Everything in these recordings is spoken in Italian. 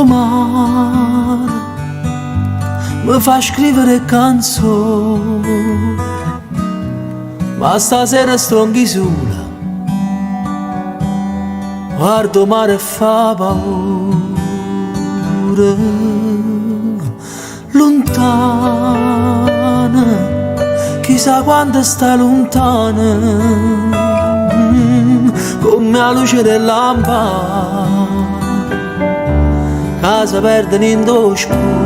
sto mare mi fa scrivere canzoni, ma stasera sto anche sola, guardo mare e fa paura, lontana, chissà quando sta lontana, come la luce del lampade, casa perde in dospo.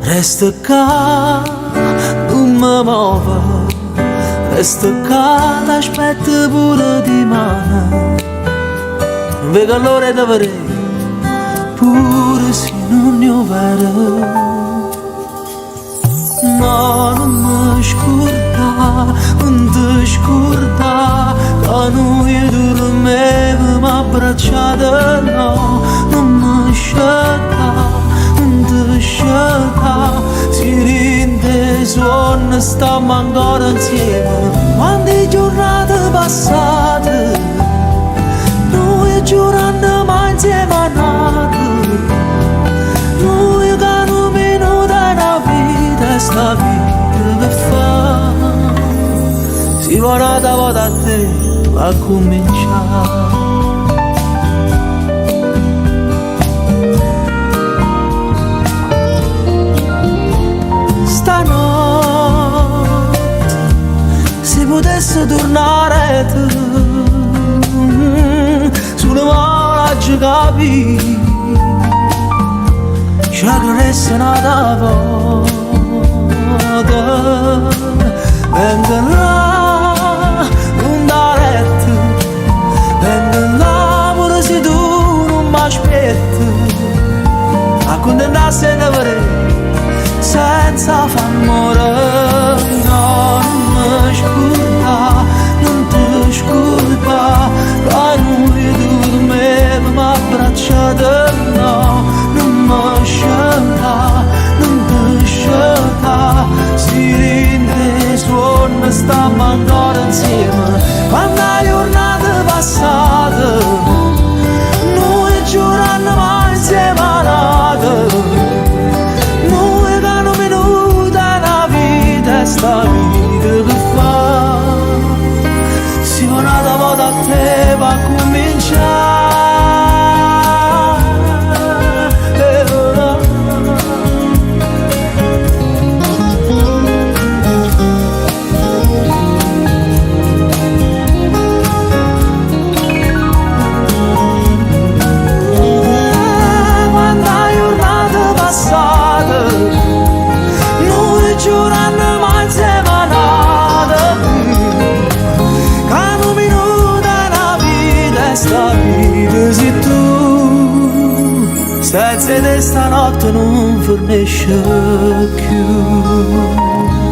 Resta qua, non mi muovo, resta qua, t'aspetto pure di mano. Non vedo l'ora di vedere, pure se non ne ho vero. No, non mi scorda, non ti scorda, che noi dormevamo abbracciati, no, non mi scelta. Si rinde sonno, stiamo ancora insieme. Quante giornate passate, noi giurando mai insieme a nate. Noi che non minuta una vita, sta vita che fa. Si vorrà da volta a te, va a cominciare. Se potesse tornare tu, sulle mani ci capi, ci aggresse una volta, venga là, non da letto, venga là pure se tu non mi aspetti, a condannarsi a vedere senza far morire. No, non mi scorda, non ti scorda, che noi dormevamo abbracciati, no, non mi scelta, non ti scelta, si rende suono, stiamo ancora insieme. Quando le giornate passate, noi giurando mai insieme a nate. Sta vita che fa, si vorrà da volta a te, va a cominciare. Quando le giornate passate, noi giurando sta vita se tu senza te stanotte non finisce più.